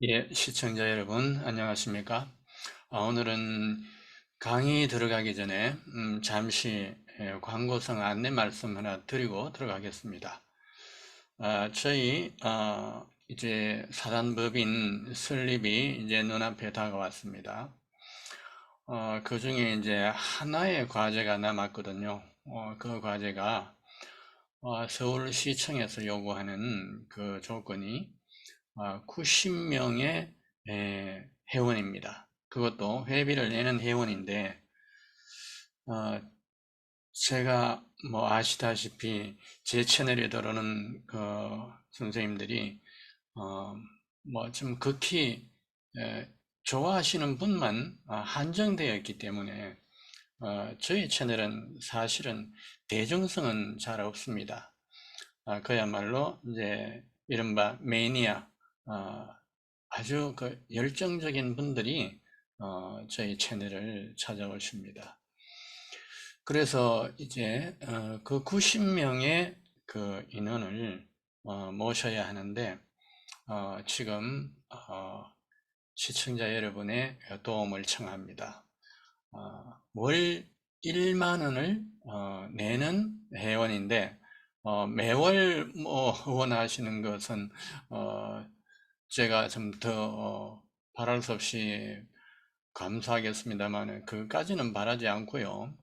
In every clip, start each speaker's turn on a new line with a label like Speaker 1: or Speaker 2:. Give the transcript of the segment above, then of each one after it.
Speaker 1: 예, 시청자 여러분, 안녕하십니까? 오늘은 강의 들어가기 전에 잠시 광고성 안내 말씀 하나 드리고 들어가겠습니다. 저희 이제 사단법인 설립이 이제 눈앞에 다가왔습니다. 그 중에 이제 하나의 과제가 남았거든요. 그 과제가 서울시청에서 요구하는 그 조건이 90명의 회원입니다. 그것도 회비를 내는 회원인데, 제가 뭐 아시다시피 제 채널에 들어오는 그 선생님들이 뭐 좀 극히 좋아하시는 분만 한정되어 있기 때문에 저희 채널은 사실은 대중성은 잘 없습니다. 그야말로 이제 이른바 매니아, 아주 그 열정적인 분들이 저희 채널을 찾아오십니다. 그래서 이제 그 90명의 그 인원을 모셔야 하는데 지금 시청자 여러분의 도움을 청합니다. 월 1만 원을 내는 회원인데 매월 뭐 후원하시는 것은 제가 좀 더 바랄 수 없이 감사하겠습니다만 그까지는 바라지 않고요.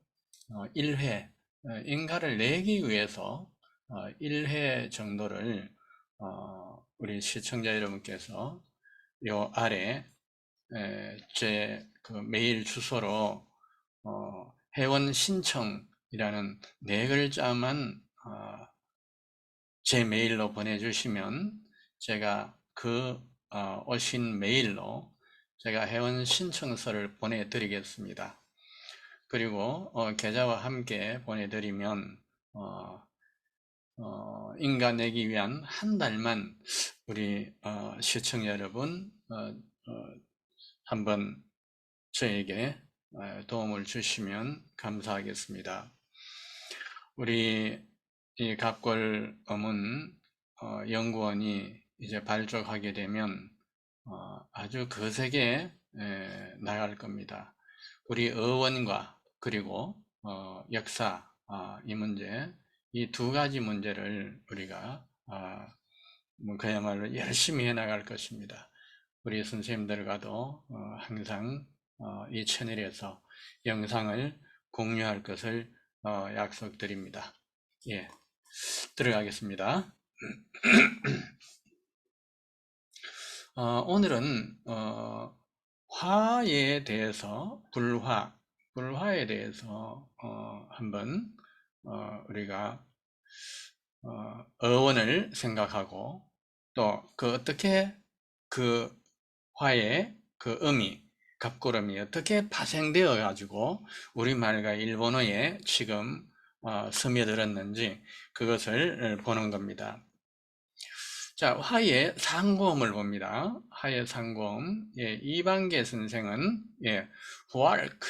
Speaker 1: 1회 인가를 내기 위해서 1회 정도를 우리 시청자 여러분께서 요 아래 제 그 메일 주소로 회원 신청이라는 네 글자만 제 메일로 보내주시면 제가 그 오신 메일로 제가 회원 신청서를 보내드리겠습니다. 그리고 계좌와 함께 보내드리면 인가 내기 위한 한 달만 우리 시청자 여러분 한번 저에게 도움을 주시면 감사하겠습니다. 우리 이 갑골검은 연구원이 이제 발족하게 되면 아주 거세게 나갈 겁니다. 우리 의원과 그리고 역사 이 문제, 이 두 가지 문제를 우리가 뭐 그야말로 열심히 해 나갈 것입니다. 우리 선생님들과도 항상 이 채널에서 영상을 공유할 것을 약속드립니다. 예, 들어가겠습니다. 오늘은 화에 대해서 불화에 대해서 한번 우리가 어원을 생각하고 또 그 어떻게 그 화의 그 의미, 갑구름이 어떻게 파생되어 가지고 우리말과 일본어에 지금 스며들었는지 그것을 보는 겁니다. 자, 화의 상고음을 봅니다. 화의 상고음. 예, 이방계 선생은 예, 후알크,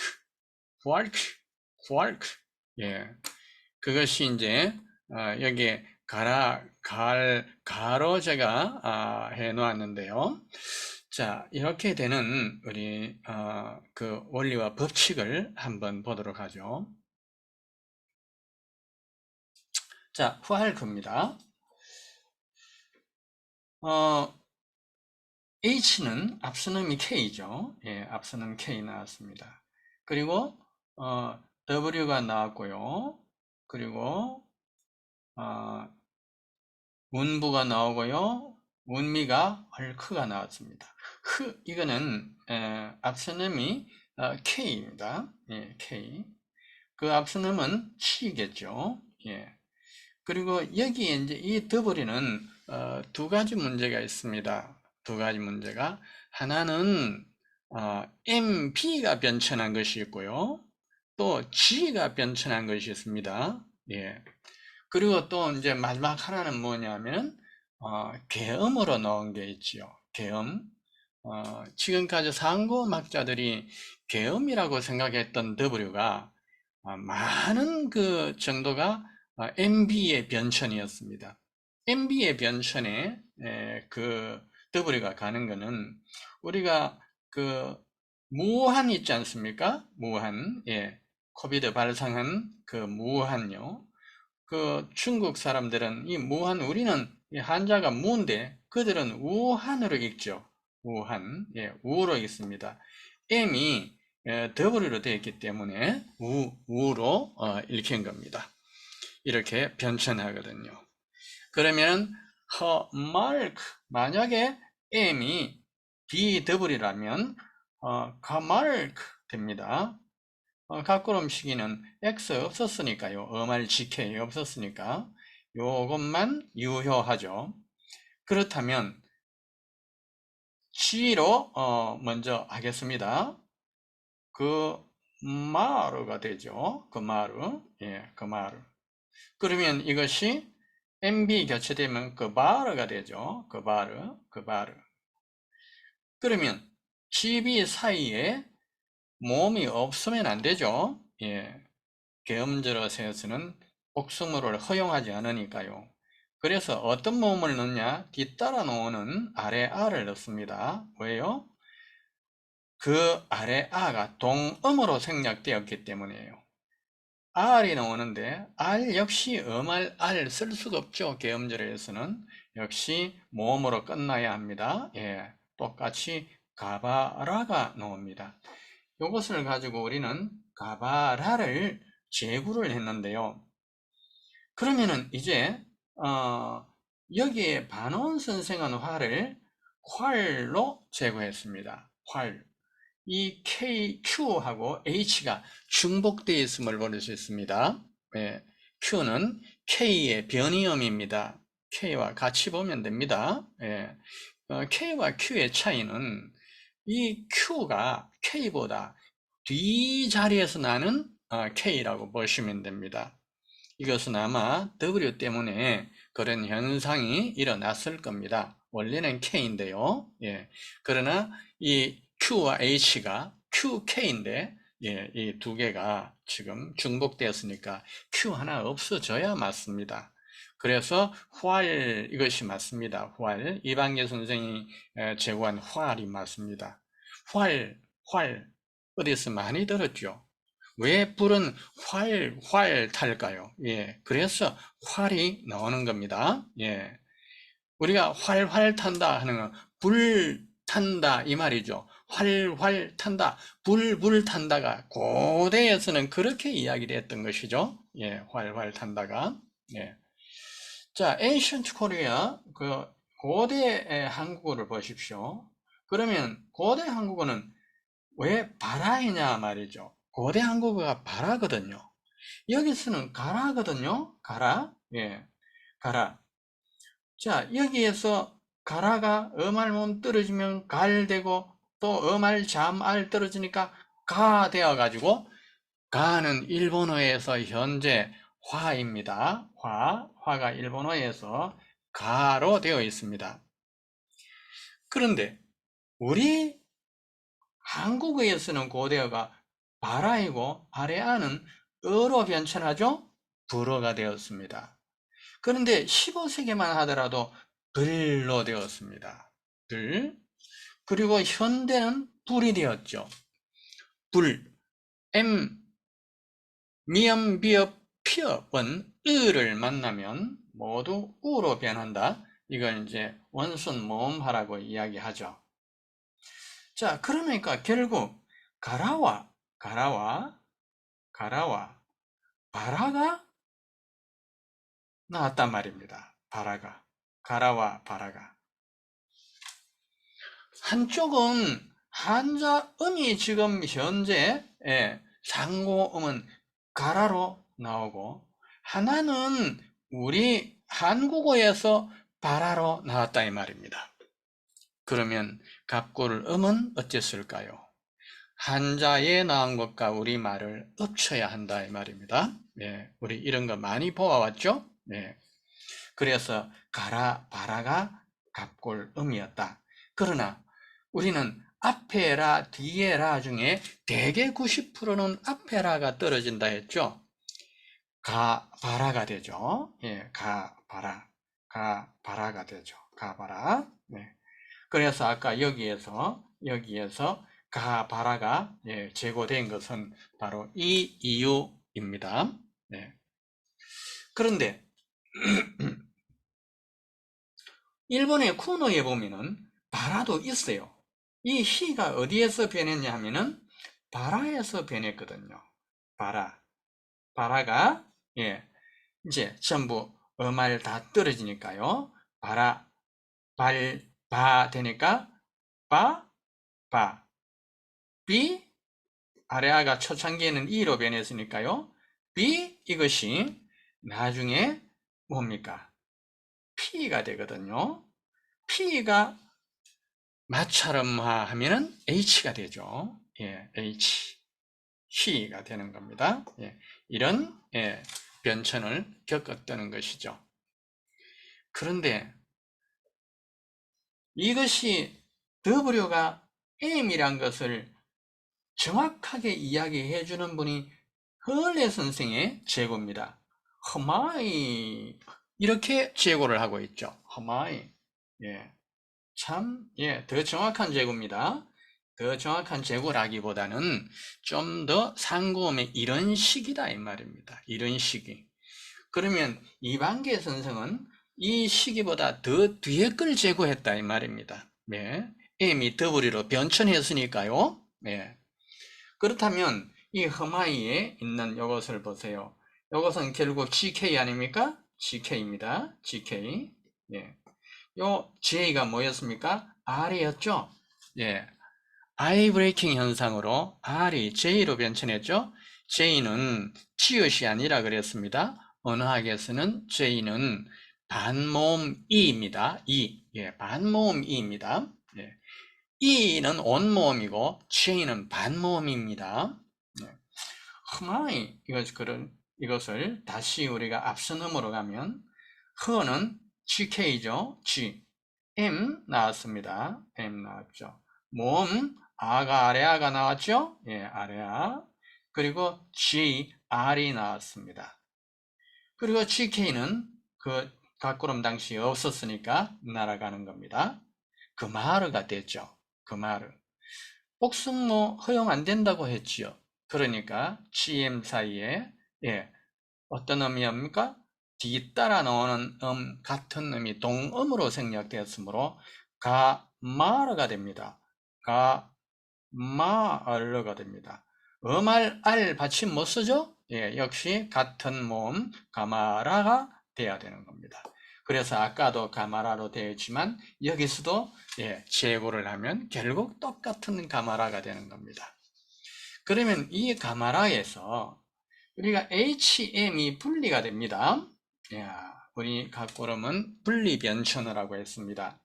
Speaker 1: 후알크, 후알크. 예, 그것이 이제 여기에 가로 제가 해 놓았는데요. 자, 이렇게 되는 우리 그 원리와 법칙을 한번 보도록 하죠. 자, 후알크입니다. H는 앞서놈이 K죠. 예, 앞서놈 K 나왔습니다. 그리고 W가 나왔고요. 그리고 문부가 나오고요. 문미가 헐크가 나왔습니다. 이거는 앞서놈이 K입니다. 예, K. 그 앞서놈은 C겠죠. 예. 그리고 여기에 이제 이 더블이는 두 가지 문제가 있습니다. 두 가지 문제가 하나는 MP가 변천한 것이 있고요. 또 G가 변천한 것이 있습니다. 예. 그리고 또 이제 마지막 하나는 뭐냐면 계음으로 넣은 게 있지요. 계음. 지금까지 상고막자들이 계음이라고 생각했던 W가 많은 그 정도가 MB의 변천이었습니다. MB의 변천에 그 더블이가 가는 거는 우리가 그 무한 있지 않습니까? 무한, 예, 코비드 발상한 그 무한요. 그 중국 사람들은 이 무한, 우리는 이 한자가 무인데 그들은 우한으로 읽죠. 우한, 예, 우로 읽습니다. M이 W로 되어 있기 때문에 우로 읽힌 겁니다. 이렇게 변천하거든요. 그러면 마르크, 만약에 M이 DW라면 가마르크 됩니다. 가꾸름 시기는 X 없었으니까요. 어말 GK 없었으니까 요것만 유효하죠. 그렇다면 G로 먼저 하겠습니다. 그 마르가 되죠. 그 마르, 예, 그 마르. 그러면 이것이 MB 교체되면 그 바르가 되죠. 그 바르, 그 바르. 그러면 GB 사이에 모음이 없으면 안 되죠. 예. 계엄절어에서는 복수물을 허용하지 않으니까요. 그래서 어떤 모음을 넣냐? 뒤따라 놓는 아래 아를 넣습니다. 왜요? 그 아래 아가 동음으로 생략되었기 때문이에요. R이 나오는데 R 역시 음알 R 쓸 수가 없죠. 계엄절에서는 역시 모음으로 끝나야 합니다. 예, 똑같이 가바라가 나옵니다. 이것을 가지고 우리는 가바라를 제구를 했는데요. 그러면은 이제 여기에 반원 선생은 활로 제거했습니다. 활. 이 K, Q하고 H가 중복되어 있음을 볼 수 있습니다. 예, Q는 K의 변이음입니다. K와 같이 보면 됩니다. 예, K와 Q의 차이는 이 Q가 K보다 뒷자리에서 나는 K라고 보시면 됩니다. 이것은 아마 W 때문에 그런 현상이 일어났을 겁니다. 원래는 K인데요. 예. 그러나 이 Q와 H가 QK인데, 예, 이 두 개가 지금 중복되었으니까 Q 하나 없어져야 맞습니다. 그래서 활, 이것이 맞습니다. 활. 이방계 선생이 제공한 활이 맞습니다. 활. 어디서 많이 들었죠? 왜 불은 활 탈까요? 예, 그래서 활이 나오는 겁니다. 예, 우리가 활활 탄다 하는 건 불 탄다 이 말이죠. 활활 탄다, 불 탄다가 고대에서는 그렇게 이야기를 했던 것이죠. 예, 활활 탄다가. 예. 자, ancient Korea, 그 고대 한국어를 보십시오. 그러면 고대 한국어는 왜 바라이냐 말이죠. 고대 한국어가 바라거든요. 여기서는 가라거든요. 가라. 예, 가라. 자, 여기에서 가라가 음알몸 떨어지면 갈 되고 또 음알 잠알 떨어지니까 가 되어 가지고 가는 일본어에서 현재 화입니다. 화가 일본어에서 가로 되어 있습니다. 그런데 우리 한국어에서는 고대어가 바라이고 아래아는 어로 변천하죠? 불어가 되었습니다. 그런데 15세기만 하더라도 불로 되었습니다. 불. 그리고 현대는 불이 되었죠. 불. 미음, 비읍, 피읍은 을을 만나면 모두 우로 변한다. 이걸 이제 원순 모음하라고 이야기하죠. 자, 그러니까 결국 가라와 바라가 나왔단 말입니다. 바라가. 가라와 바라가. 한쪽은 한자음이 지금 현재 상고음은 가라로 나오고 하나는 우리 한국어에서 바라로 나왔다 이 말입니다. 그러면 갑골 음은 어땠을까요? 한자에 나온 것과 우리말을 엎쳐야 한다 이 말입니다. 네, 우리 이런 거 많이 보아왔죠? 네. 그래서 가라, 바라가 갑골 음이었다. 그러나 우리는 앞에 라, 뒤에 라 중에 대개 90%는 앞에 라가 떨어진다 했죠? 가, 바라가 되죠. 예, 가, 바라가 되죠. 가, 바라. 네. 그래서 아까 여기에서 가, 바라가 제고된 것은 바로 이 이유입니다. 네. 그런데 일본의 쿠노에 보면은 바라도 있어요. 이 히가 어디에서 변했냐 하면은 바라에서 변했거든요. 바라가 이제 전부 어말 다 떨어지니까요. 바 되니까 바, 비, 아래아가 초창기에는 이로 변했으니까요. 비, 이것이 나중에 뭡니까? P가 되거든요. P가 마찰음화 하면은 H가 되죠. H, H가 되는 겁니다. 이런 변천을 겪었다는 것이죠. 그런데 이것이 W가 M이란 것을 정확하게 이야기해 주는 분이 헐레 선생의 제고입니다. 허마이 이렇게 제고를 하고 있죠. 허마이 더 정확한 제고입니다. 더 정확한 제고라기보다는 좀 더 상고음의 이런 식이다 이 말입니다. 이런 식이. 그러면 이방계 선생은 이 시기보다 더 뒤에 걸 제고했다 이 말입니다. M이 W로 변천했으니까요. 그렇다면 이 허마이에 있는 이것을 보세요. 이것은 결국 GK 아닙니까? GK입니다. GK. 요 J가 뭐였습니까? R이었죠? I 브레이킹 현상으로 R이 J로 변천했죠? J는 치읓이 아니라 그랬습니다. 언어학에서는 J는 반모음 E입니다. 반모음 E입니다. E는 온모음이고 J는 반모음입니다. 이것을 다시 우리가 앞선 음으로 가면 허는 GK죠. G. M 나왔습니다. M 나왔죠. 모음 아가 아래아가 나왔죠. 아래아. 그리고 G, R이 나왔습니다. 그리고 GK는 그 각구름 당시 없었으니까 날아가는 겁니다. 금하르가 됐죠. 금하르. 복승모 허용 안 된다고 했지요. 그러니까 GM 사이에 어떤 음이옵니까? 뒤따라 나오는 같은 음이 동음으로 생략되었으므로 가마르가 됩니다. 가마르가 됩니다. 음알 알 받침 못 쓰죠? 역시 같은 모음 가마라가 돼야 되는 겁니다. 그래서 아까도 가마라로 되어 있지만 여기서도 제고를 하면 결국 똑같은 가마라가 되는 겁니다. 그러면 이 가마라에서 우리가 HM이 분리가 됩니다. 우리 각고름은 분리 변천을 하고 했습니다.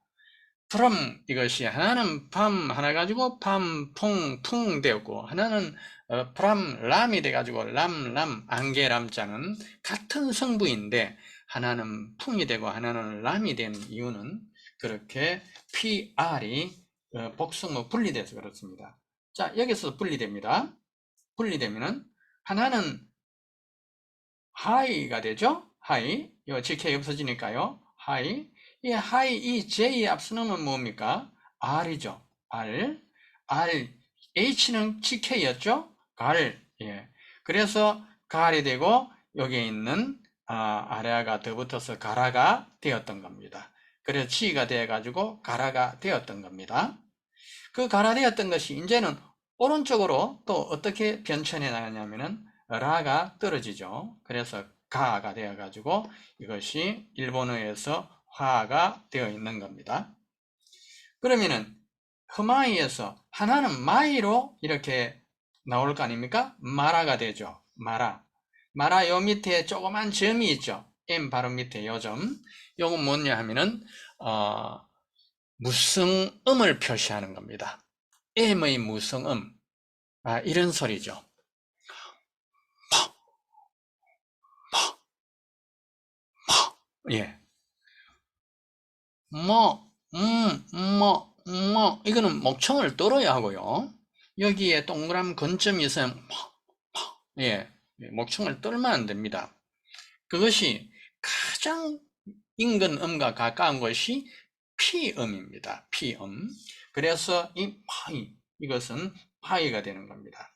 Speaker 1: from 이것이 하나는 밤 하나 가지고 밤, 풍 되었고 하나는 from 람이 돼가지고 람 안개 람자는 같은 성부인데 하나는 풍이 되고 하나는 람이 된 이유는 그렇게 PR이 복성어 분리돼서 그렇습니다. 자, 여기서 분리됩니다. 분리되면은 하나는 하이가 되죠? 하이. 이 GK 없어지니까요. 하이. 이 하이, 이 J의 앞서는 뭡니까? R이죠. R. H는 GK였죠? 갈. 그래서 갈이 되고, 여기에 있는, 아래아가 더 붙어서 가라가 되었던 겁니다. 그래서 G가 되어가지고 가라가 되었던 겁니다. 그 가라 되었던 것이 이제는 오른쪽으로 또 어떻게 변천해 나가냐면은 라가 떨어지죠. 그래서 가가 되어 가지고 이것이 일본어에서 화가 되어 있는 겁니다. 그러면은 허마이에서 하나는 마이로 이렇게 나올 거 아닙니까? 마라가 되죠. 마라 요 밑에 조그만 점이 있죠. M 바로 밑에 요 점. 요건 뭐냐 하면은 무성음을 표시하는 겁니다. M의 무성음. 이런 소리죠. 이거는 목청을 떨어야 하고요. 여기에 동그란 건점이 있으면 목청을 떨면 안 됩니다. 그것이 가장 인근 음과 가까운 것이 피음입니다. 피음. 그래서 이 파이, 이것은 파이가 되는 겁니다.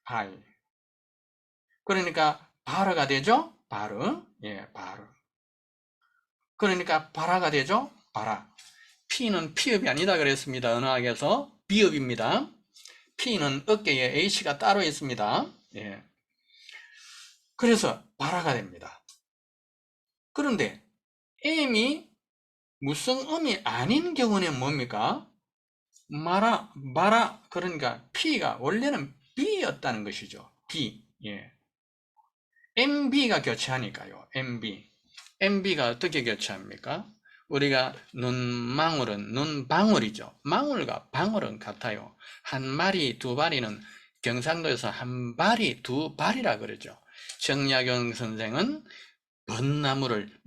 Speaker 1: 파이. 그러니까 바르가 되죠? 바르. 예, 바르. 그러니까 바라가 되죠? 바라. P는 피읍이 아니다 그랬습니다. 언어학에서 비읍입니다. P는 어깨에 H가 따로 있습니다. 예. 그래서 바라가 됩니다. 그런데 M이 무성음이 아닌 경우는 뭡니까? 마라, 마라. 그러니까 P가 원래는 B였다는 것이죠. B. 예. MB가 교체하니까요. MB. MB가 어떻게 교체합니까? 우리가 눈망울은 눈방울이죠. 망울과 방울은 같아요. 한 마리, 두 마리는 경상도에서 한 발이 두 발이라 그러죠. 정약용 선생은 벚나무를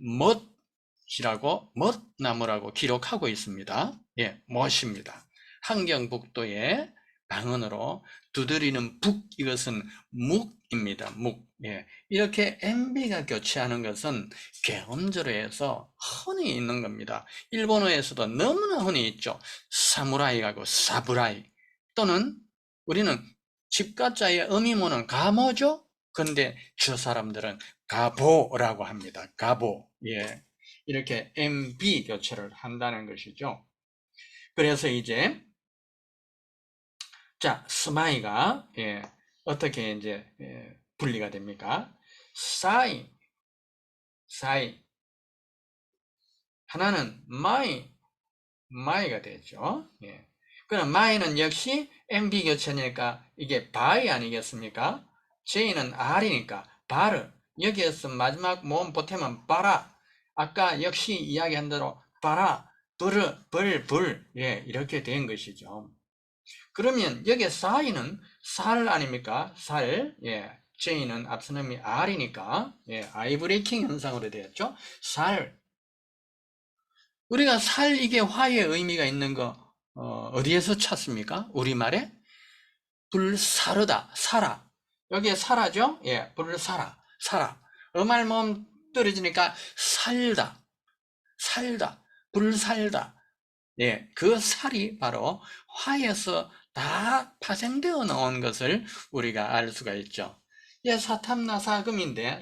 Speaker 1: 멋나무라고 기록하고 있습니다. 예, 멋입니다. 함경북도의 방언으로 두드리는 북, 이것은 묵입니다. 묵. 예. 이렇게 MB가 교체하는 것은 계엄절에 해서 흔히 있는 겁니다. 일본어에서도 너무나 흔히 있죠. 사무라이하고 사부라이. 또는 우리는 집가자의 의미모는 가모죠? 근데 저 사람들은 가보라고 합니다. 가보. 예. 이렇게 MB 교체를 한다는 것이죠. 그래서 이제, 자, 스마이가, 예, 어떻게 이제, 분리가 됩니까? 사이. 하나는 마이가 되죠. 예. 그럼 마이는 역시 MB 교체니까 이게 바이 아니겠습니까? J는 R이니까 바르. 여기에서 마지막 모음 보태면 바라. 아까 역시 이야기한 대로 바라, 불. 예, 이렇게 된 것이죠. 그러면 여기에 사이는 살 아닙니까? 살. 예. J는 앞서놈이 R이니까 예, 아이브레이킹 현상으로 되었죠. 살. 우리가 살, 이게 화의 의미가 있는 거 어디에서 찾습니까? 우리말에 불사르다, 살아. 여기에 살아죠? 예, 불사라, 살아. 음알모음 떨어지니까 살다, 불살다. 예, 그 살이 바로 화에서 다 파생되어 나온 것을 우리가 알 수가 있죠. 예, 사탐나사금인데,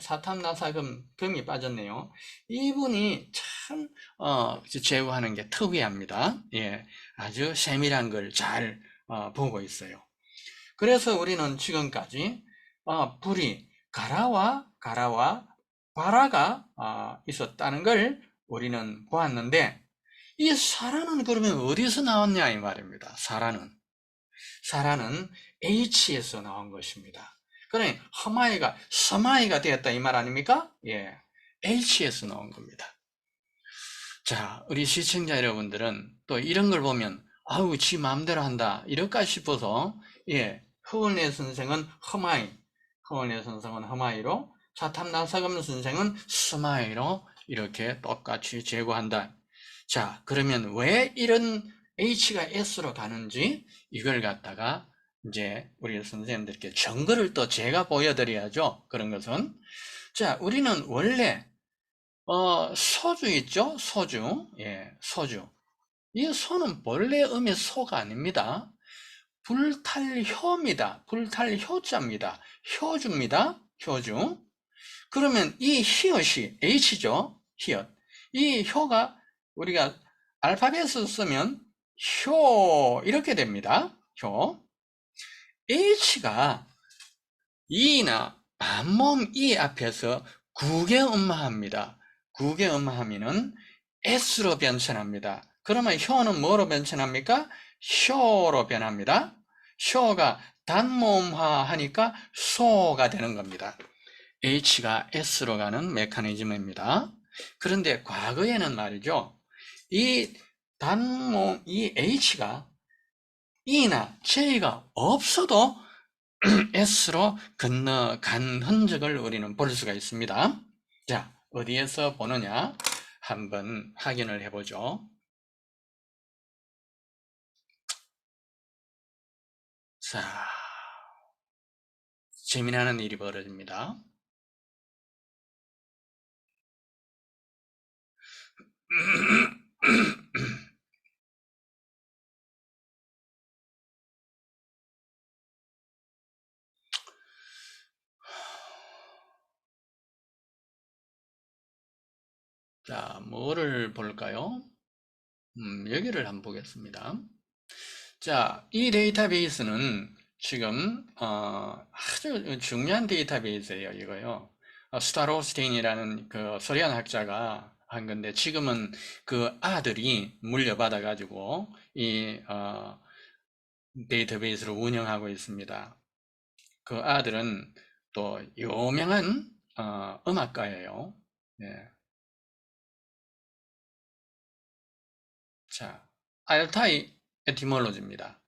Speaker 1: 금이 빠졌네요. 이분이 참, 제후하는 게 특이합니다. 예, 아주 세밀한 걸 잘, 보고 있어요. 그래서 우리는 지금까지, 불이 가라와 바라가, 있었다는 걸 우리는 보았는데, 이 사라는 그러면 어디서 나왔냐 이 말입니다. 사라는 H에서 나온 것입니다. 그러니 허마이가 서마이가 되었다 이 말 아닙니까? 예, H에서 나온 겁니다. 자, 우리 시청자 여러분들은 또 이런 걸 보면 아우 지 마음대로 한다 이럴까 싶어서 예, 허은혜 선생은 허마이로 사탐나사금 선생은 스마이로 이렇게 똑같이 제거한다. 자, 그러면 왜 이런 H가 S로 가는지 이걸 갖다가 이제 우리 선생님들께 증거를 또 제가 보여드려야죠. 그런 것은. 자, 우리는 원래 소주 있죠? 소주. 예, 소주. 이 소는 본래 음의 소가 아닙니다. 불탈효입니다. 불탈효자입니다. 효주입니다. 효주. 그러면 이 히읗이 H죠? 히읗. 이 효가 우리가 알파벳을 쓰면 효 이렇게 됩니다. 효. H가 E나 반모음 E 앞에서 국의 음마합니다. 국의 음마하면은 S로 변천합니다. 그러면 효는 뭐로 변천합니까? 효로 변합니다. 효가 단모음화 하니까 소가 되는 겁니다. H가 S로 가는 메커니즘입니다. 그런데 과거에는 말이죠. 이 단모음, 이 H가 E나 J가 없어도 S로 건너간 흔적을 우리는 볼 수가 있습니다. 자, 어디에서 보느냐? 한번 확인을 해보죠. 자, 재미나는 일이 벌어집니다. 자, 뭐를 볼까요? 여기를 한번 보겠습니다. 자, 이 데이터베이스는 지금 아주 중요한 데이터베이스예요, 이거요. 스타로스테인이라는 그 소련 학자가 한 건데 지금은 그 아들이 물려받아 가지고 이 데이터베이스를 운영하고 있습니다. 그 아들은 또 유명한 음악가예요. 예. 자, 알타이 에티몰로지입니다.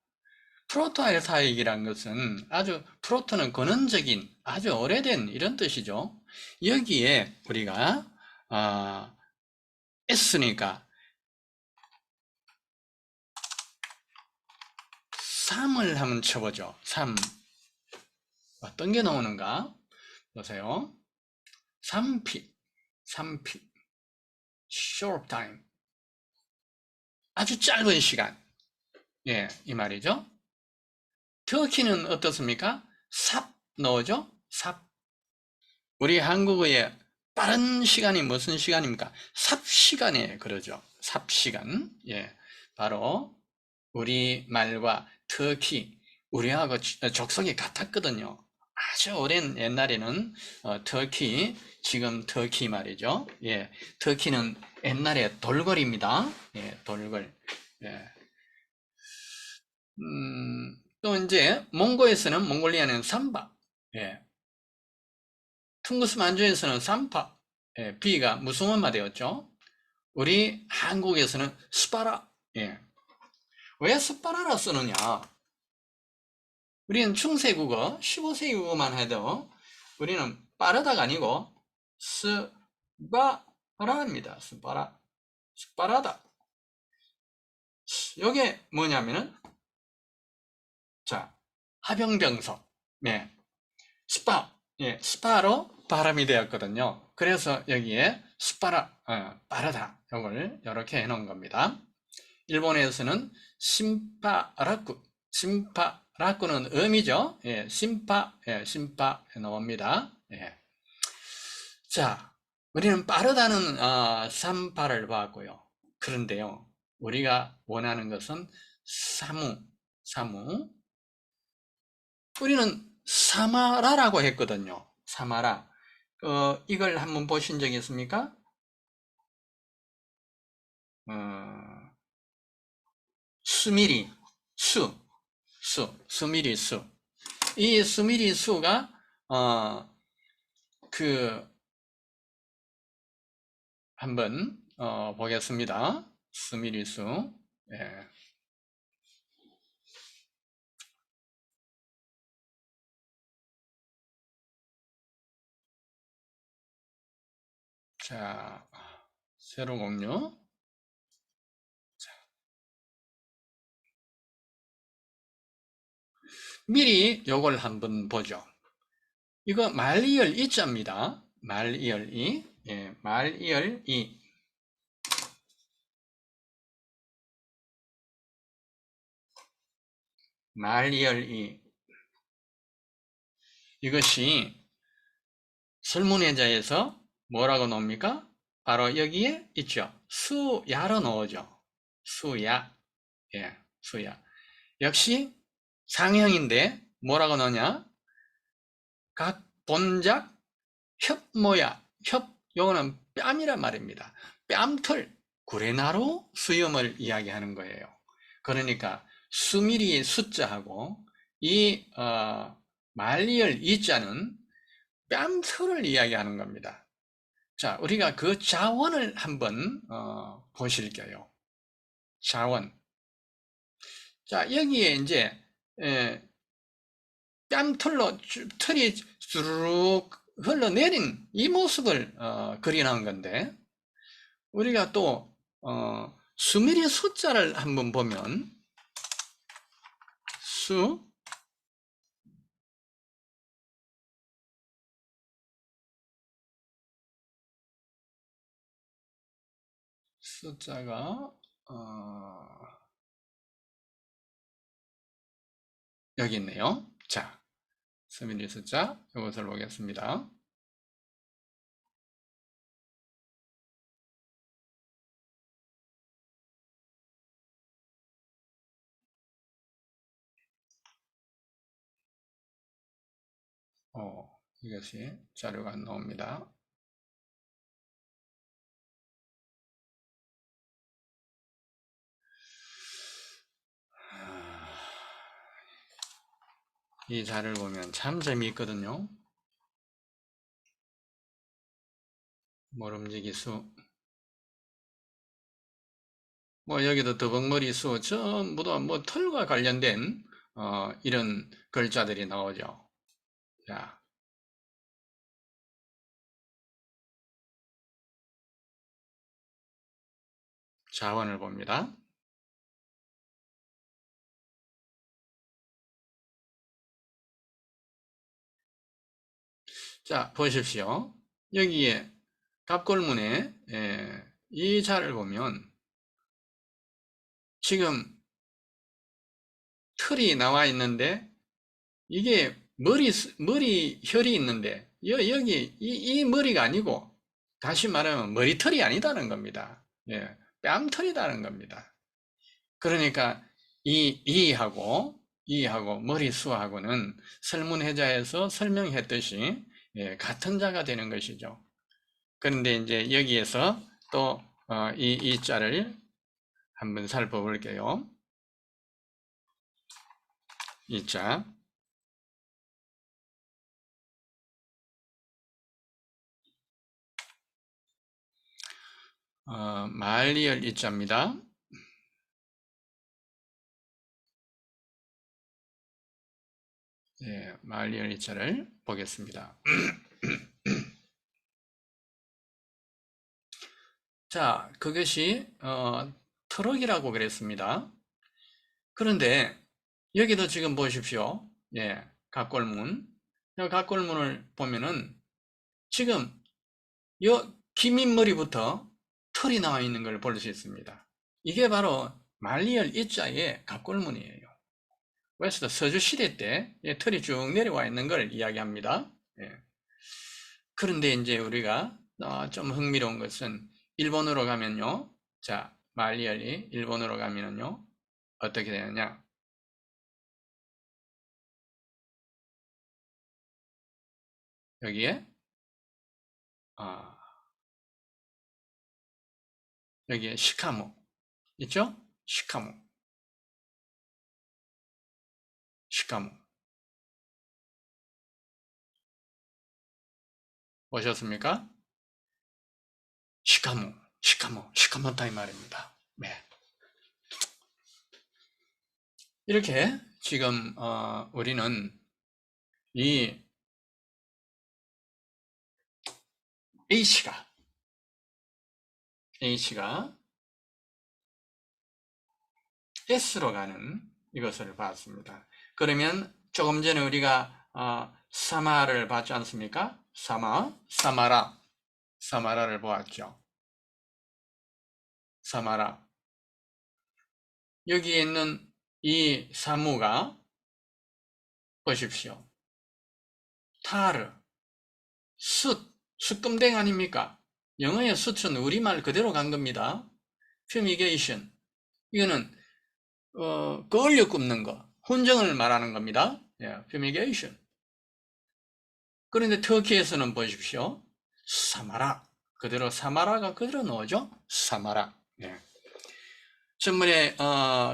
Speaker 1: 프로토 알타이라는 것은 아주 프로토는 근원적인 아주 오래된 이런 뜻이죠. 여기에 우리가 S니까 3을 한번 쳐보죠. 3 어떤 게 나오는가 보세요. 3p short time 아주 짧은 시간. 예, 이 말이죠. 터키는 어떻습니까? 삽 넣어죠? 삽. 우리 한국어의 빠른 시간이 무슨 시간입니까? 삽시간에 그러죠. 삽시간. 예. 바로 우리 말과 터키, 우리하고 족속이 같았거든요. 아주 오랜 옛날에는 터키, 지금 터키 말이죠. 예. 터키는 옛날에 돌궐입니다. 예, 돌궐. 예. 또 이제 몽고에서는 몽골리아는 삼바. 예. 퉁구스 만주에서는 삼파, 예, B가 무슨 마 되었죠? 우리 한국에서는 스파라. 예. 왜 스파라라 쓰느냐? 우리는 중세국어, 15세기 국어만 해도 우리는 빠르다가 아니고 스바라입니다. 스파라다. 이게 뭐냐면은 자, 하병병서. 네. 예, 스파로 발음이 되었거든요. 그래서 여기에 스파라, 빠르다. 이걸 이렇게 해놓은 겁니다. 일본에서는 심파라쿠는 음이죠. 예, 심파 나옵니다. 예. 자, 우리는 빠르다는 삼파를 봤고요. 그런데요, 우리가 원하는 것은 사무. 우리는 사마라라고 했거든요. 사마라. 이걸 한번 보신 적 있습니까? 수미리, 수미리 수. 이 수미리 수가, 한번, 보겠습니다. 수미리 수. 예. 자, 세로 공유. 미리 요걸 한번 보죠. 이거 말이열 이자입니다. 말이열 이. 예, 말이열 이. 말이열 이. 이것이 설문예자에서 뭐라고 나옵니까? 바로 여기에 있죠. 수야로 나오죠. 수야. 예, 수야. 역시 상형인데 뭐라고 나오냐? 각 본작 협모야. 요거는 뺨이란 말입니다. 뺨틀, 구레나루 수염을 이야기하는 거예요. 그러니까 수미리의 숫자하고 이 말리을 이자는 뺨틀을 이야기하는 겁니다. 자, 우리가 그 자원을 한번 보실게요. 자원. 자, 여기에 이제 뺨틀로 털이 주르륵 흘러내린 이 모습을 그려놓은 건데, 우리가 또 수미리 숫자를 한번 보면 숫자가 여기 있네요. 자, 서민지 숫자 이것을 보겠습니다. 이것이 자료가 안 나옵니다. 이 자료를 보면 참 재미있거든요. 모름지기 수, 뭐 여기도 더벅머리 수, 전부 다 뭐 털과 관련된 이런 글자들이 나오죠. 자, 자원을 봅니다. 자, 보십시오. 여기에 갑골문에 이 자를 보면 지금 털이 나와 있는데 이게 머리 혈이 있는데 여기 이 머리가 아니고 다시 말하면 머리털이 아니다는 겁니다. 예, 뺨털이다는 겁니다. 그러니까 이하고 머리수하고는 설문해자에서 설명했듯이 같은 자가 되는 것이죠. 그런데 이제 여기에서 또 이 자를 한번 살펴볼게요. 이 자. 말리열 이 자입니다. 예, 말리열 이 자를 보겠습니다. 자, 그것이 트럭이라고 그랬습니다. 그런데 여기도 지금 보십시오. 예, 각골문. 각골문을 보면은 지금 요 기민머리부터 털이 나와 있는 걸 볼 수 있습니다. 이게 바로 말리열 이자의 각골문이에요. 그래서 서주시대 때 털이 쭉 내려와 있는 걸 이야기합니다. 예. 그런데 이제 우리가 좀 흥미로운 것은 일본으로 가면요. 자, 말리열이 일본으로 가면은요. 어떻게 되느냐. 여기에 여기에 시카모 있죠? 시카모 보셨습니까? 시카모타 이 말입니다. 네. 이렇게 지금 우리는 이 H가 S로 가는 이것을 봤습니다. 그러면 조금 전에 우리가 사마를 봤지 않습니까? 사마라를 보았죠. 사마라. 여기에 있는 이 사무가 보십시오. 타르, 숯금댕 아닙니까? 영어의 숯은 우리말 그대로 간 겁니다. 퓨미게이션. 이거는 끌려 굽는 거, 혼정을 말하는 겁니다. 퓨미게이션. 그런데 터키에서는 보십시오. 사마라. 그대로 사마라가 그대로 나오죠. 사마라. 전번에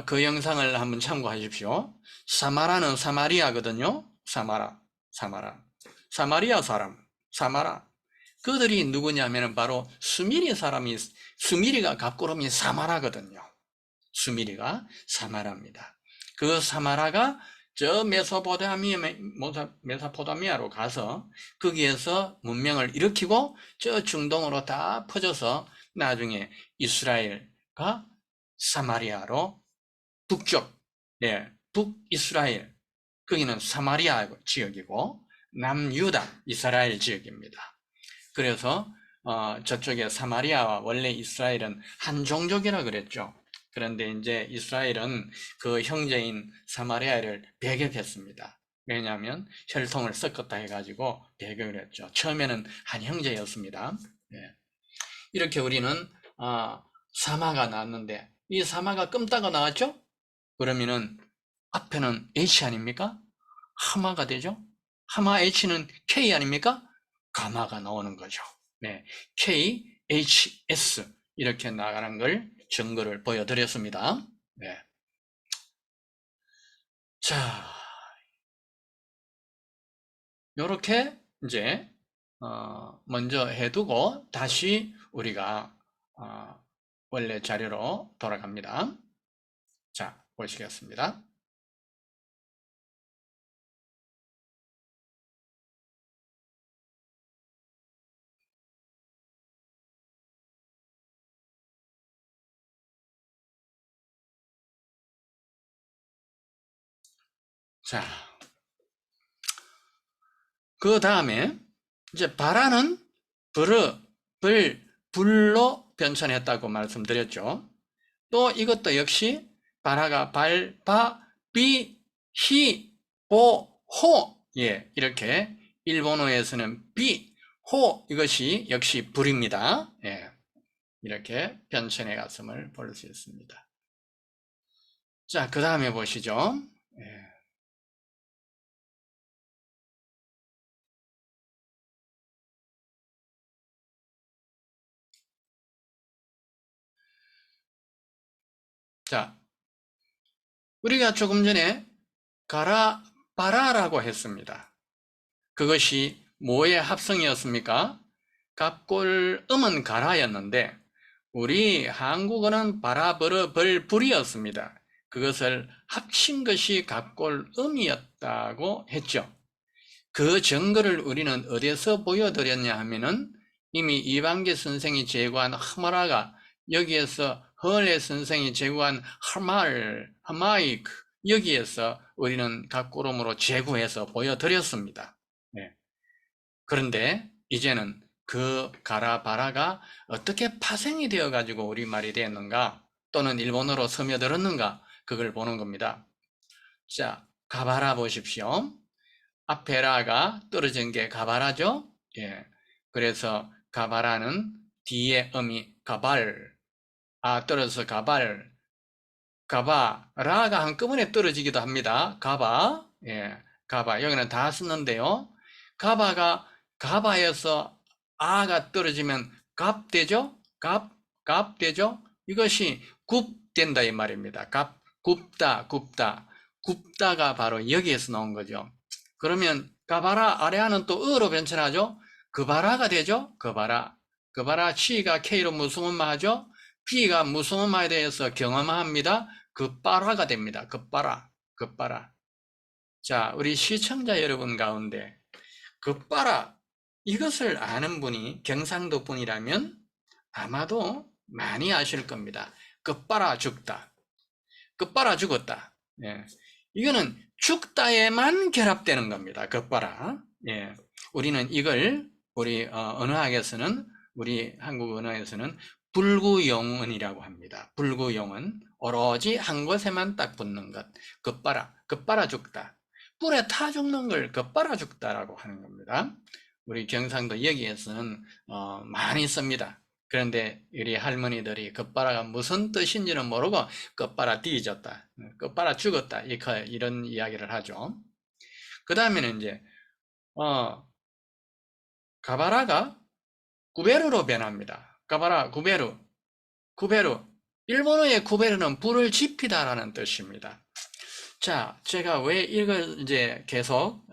Speaker 1: 그 영상을 한번 참고하십시오. 사마라는 사마리아거든요. 사마리아 사람, 사마라. 그들이 누구냐면 바로 수미리가 갑구름이 사마라거든요. 수미리가 사마라입니다. 그 사마라가 저 메소포타미아로 가서 거기에서 문명을 일으키고 저 중동으로 다 퍼져서 나중에 이스라엘과 사마리아로 북쪽, 북이스라엘, 거기는 사마리아 지역이고 남유다, 이스라엘 지역입니다. 그래서 저쪽에 사마리아와 원래 이스라엘은 한 종족이라 그랬죠. 그런데 이제 이스라엘은 그 형제인 사마리아를 배격했습니다. 왜냐하면 혈통을 섞었다 해가지고 배격을 했죠. 처음에는 한 형제였습니다. 예. 이렇게 우리는 사마가 나왔는데 이 사마가 끔따가 나왔죠? 그러면은 앞에는 H 아닙니까? 하마가 되죠? 하마 H는 K 아닙니까? 가마가 나오는 거죠. 네, K, H, S 이렇게 나가는 걸 증거를 보여드렸습니다. 네. 자, 이렇게 이제 먼저 해두고 다시 우리가 원래 자료로 돌아갑니다. 자, 보시겠습니다. 자, 그 다음에 이제 바라는 불로 변천했다고 말씀드렸죠. 또 이것도 역시 바라가 발, 바, 비, 히, 보, 호. 예, 이렇게 일본어에서는 비, 호 이것이 역시 불입니다. 예, 이렇게 변천해 갔음을 볼 수 있습니다. 자, 그 다음에 보시죠. 예. 자, 우리가 조금 전에 가라, 바라라고 했습니다. 그것이 뭐의 합성이었습니까? 갑골음은 가라였는데 우리 한국어는 바라버러벌불이었습니다. 그것을 합친 것이 갑골음이었다고 했죠. 그 증거를 우리는 어디서 보여드렸냐 하면은 이미 이방계 선생이 제거한 하마라가 여기에서 헐레 선생이 제거한 하마이크 여기에서 우리는 갑골음으로 제거해서 보여드렸습니다. 네. 그런데 이제는 그 가라바라가 어떻게 파생이 되어 가지고 우리말이 되었는가 또는 일본어로 스며들었는가 그걸 보는 겁니다. 자, 가바라 보십시오. 앞에 라가 떨어진 게 가바라죠. 예. 그래서 가바라는 뒤에 음이 가발, 떨어져서 가발, 가바, 라가 한꺼번에 떨어지기도 합니다. 가바, 예, 가바. 여기는 다 쓰는데요. 가바가 가바에서 아가 떨어지면 갑 되죠? 갑 되죠? 이것이 굽 된다 이 말입니다. 굽다, 굽다. 굽다가 바로 여기에서 나온 거죠. 그러면 가바라 아래아는 또 어로 변천하죠? 그바라가 되죠? 그바라. 그바라 치가 K로 무슨 음마 하죠? P가 무슨 음마에 대해서 경험합니다. 급바라가 됩니다. 급바라. 급바라. 자, 우리 시청자 여러분 가운데 급바라 이것을 아는 분이 경상도 분이라면 아마도 많이 아실 겁니다. 급바라 죽다. 급바라 죽었다. 예. 이거는 죽다에만 결합되는 겁니다. 급바라. 예. 우리는 이걸 우리 언어학에서는 우리 한국 언어에서는 불구용언이라고 합니다. 불구용언 오로지 한 곳에만 딱 붙는 것. 급바라 죽다. 뿔에 타 죽는 걸 급바라 죽다라고 하는 겁니다. 우리 경상도 여기에서는 많이 씁니다. 그런데 우리 할머니들이 급바라가 무슨 뜻인지는 모르고 급바라 뒤졌다, 급바라 죽었다 이런 이야기를 하죠. 그 다음에는 이제 가바라가 구베르로 변합니다. 가바라 구베르. 일본어의 구베르는 불을 지피다라는 뜻입니다. 자, 제가 왜 이걸 이제 계속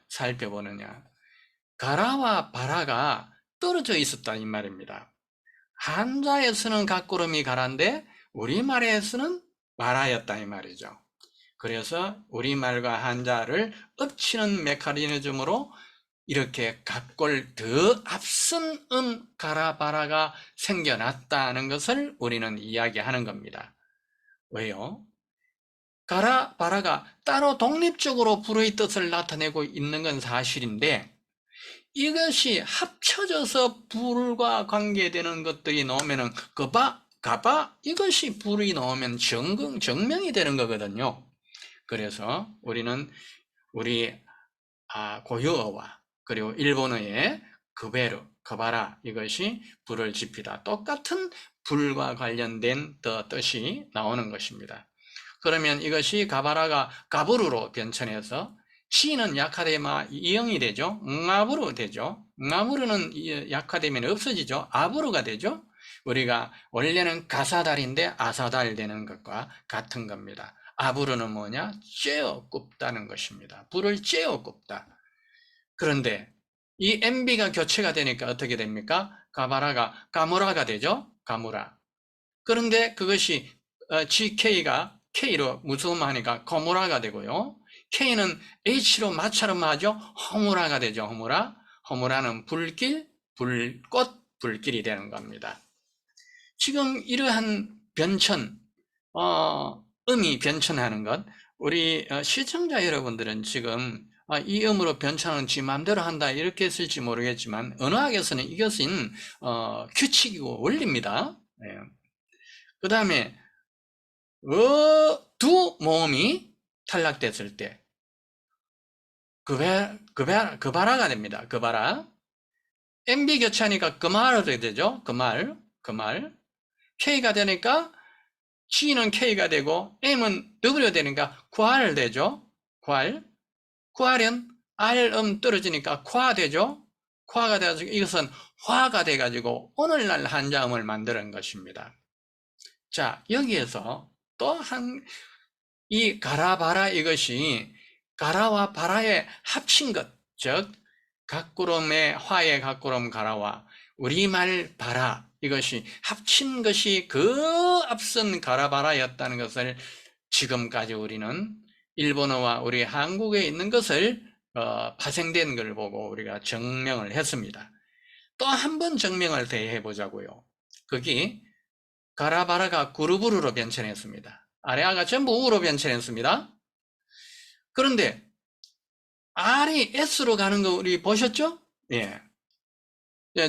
Speaker 1: 살펴보느냐. 가라와 바라가 떨어져 있었다 이 말입니다. 한자에서는 각구름이 가라인데 우리말에서는 바라였다 이 말이죠. 그래서 우리말과 한자를 엎치는 메커니즘으로 이렇게 각골 더 앞선 가라바라가 생겨났다는 것을 우리는 이야기하는 겁니다. 왜요? 가라바라가 따로 독립적으로 불의 뜻을 나타내고 있는 건 사실인데 이것이 합쳐져서 불과 관계되는 것들이 나오면은 가바 이것이 불이 나오면 정명이 되는 거거든요. 그래서 우리는 우리 고유어와 그리고 일본어의 그바라 이것이 불을 지피다. 똑같은 불과 관련된 뜻이 나오는 것입니다. 그러면 이것이 가바라가 가부르로 변천해서 시는 약화되면 이형이 되죠. 응아부르 되죠. 응아부르는 약화되면 없어지죠. 아부르가 되죠. 우리가 원래는 가사달인데 아사달 되는 것과 같은 겁니다. 아부르는 뭐냐? 쬐어 굽다는 것입니다. 불을 쬐어 굽다. 그런데 이 MB가 교체가 되니까 어떻게 됩니까? 가바라가 가무라가 되죠. 가무라. 그런데 그것이 GK가 K로 무수음하니까 거무라가 되고요. K는 H로 마찰음 하죠. 허무라가 되죠. 허무라는 불길, 불꽃, 불길이 되는 겁니다. 지금 이러한 변천, 음이 변천하는 것, 우리 시청자 여러분들은 지금 이 음으로 변천은 지 마음대로 한다 이렇게 했을지 모르겠지만 언어학에서는 이것은 규칙이고 원리입니다. 그 다음에 두 모음이 탈락됐을 때 그바라가 됩니다. 그바라. MB 교차하니까 그말이 되죠. 그말. K가 되니까 G는 K가 되고 M은 W가 되니까 괄 되죠. 괄은 R음 떨어지니까 콰 되죠. 콰가 돼가지고 이것은 화가 돼가지고 오늘날 한자음을 만드는 것입니다. 자, 여기에서 또 이 가라바라 이것이 가라와 바라의 합친 것, 즉 각구름의 화의 각구름 가라와 우리말 바라 이것이 합친 것이 그 앞선 가라바라였다는 것을 지금까지 우리는 일본어와 우리 한국에 있는 것을 파생된 걸 보고 우리가 증명을 했습니다. 또 한 번 증명을 더 해보자고요. 거기 가라바라가 구르부르로 변천했습니다. 아래아가 전부 우로 변천했습니다. 그런데 R이 S로 가는 거 우리 보셨죠? 예.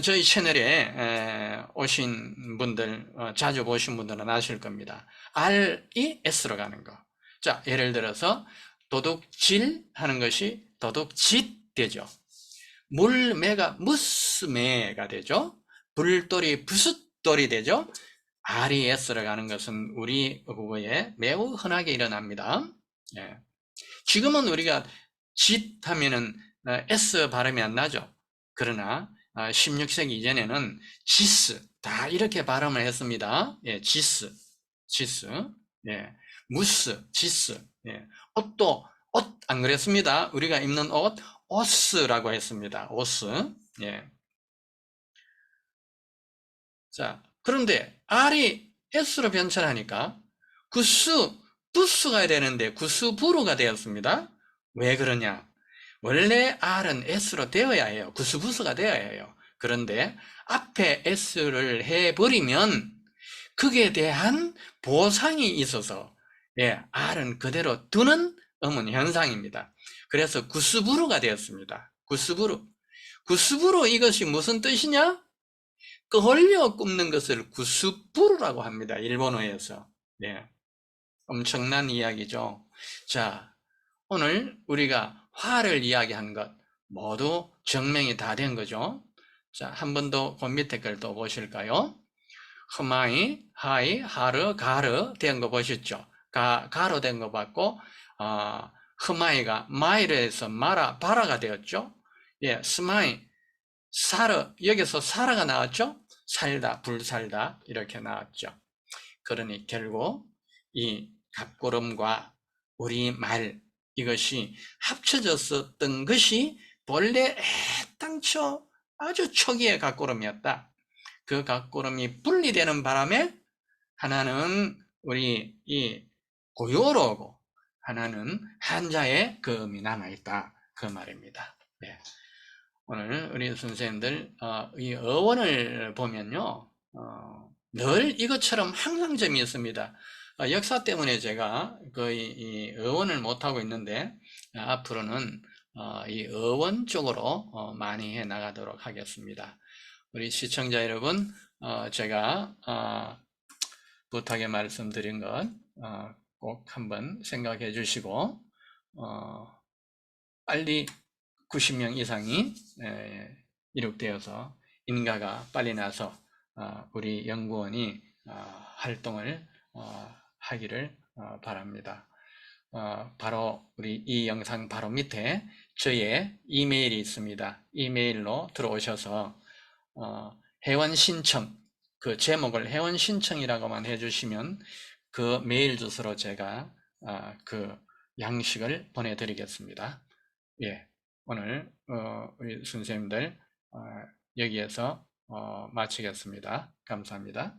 Speaker 1: 저희 채널에 오신 분들, 자주 보신 분들은 아실 겁니다. R이 S로 가는 거. 자, 예를 들어서 도둑질 하는 것이 도둑짓 되죠. 물매가 무스매가 되죠. 불돌이 부숫돌이 되죠. R이 S로 가는 것은 우리 국어에 매우 흔하게 일어납니다. 예. 지금은 우리가 짓 하면은 S 발음이 안 나죠. 그러나 16세기 이전에는 지스 다 이렇게 발음을 했습니다. 예, 지스, 예, 무스, 지스. 예. 옷도 옷 안 그랬습니다. 우리가 입는 옷 오스라고 했습니다. 오스. 예. 자, 그런데 R이 S로 변천하니까 구스, 부스가 되는데 구스부르가 되었습니다. 왜 그러냐? 원래 R은 S로 되어야 해요. 구스부스가 되어야 해요. 그런데 앞에 S를 해버리면 그에 대한 보상이 있어서 R은 그대로 두는 음은 현상입니다. 그래서 구스부르가 되었습니다. 구스부르 이것이 무슨 뜻이냐? 끌려 굽는 것을 구스부르라고 합니다. 일본어에서. 네. 엄청난 이야기죠. 자, 오늘 우리가 화를 이야기한 것 모두 증명이 다 된 거죠. 자, 한 번 더 그 밑에 걸 또 보실까요? 흠마이, 하이, 하르, 가르 된 거 보셨죠? 가로 된 거 봤고, 흠마이가 마이를 해서 바라가 되었죠? 예, 스마이, 사르, 여기서 사라가 나왔죠? 살다, 불살다, 이렇게 나왔죠. 그러니 결국 이 각구름과 우리말, 이것이 합쳐졌었던 것이 본래 애당초 아주 초기의 각구름이었다. 그 각구름이 분리되는 바람에 하나는 우리 이 고유어로 오고 하나는 한자의 그 음이 남아있다. 그 말입니다. 네. 오늘 우리 선생님들 이 어원을 보면요 늘 이것처럼 항상 재미있습니다. 역사 때문에 제가 거의 이 어원을 못하고 있는데 앞으로는 이 어원 쪽으로 많이 해 나가도록 하겠습니다. 우리 시청자 여러분, 제가 부탁에 말씀드린 것 꼭 한번 생각해 주시고 빨리 90명 이상이 이룩되어서 인가가 빨리 나서 우리 연구원이 활동을 하기를 바랍니다. 바로 우리 이 영상 바로 밑에 저의 이메일이 있습니다. 이메일로 들어오셔서 회원 신청, 그 제목을 회원 신청이라고만 해주시면 그 메일 주소로 제가 그 양식을 보내드리겠습니다. 예, 오늘 우리 선생님들 여기에서 마치겠습니다. 감사합니다.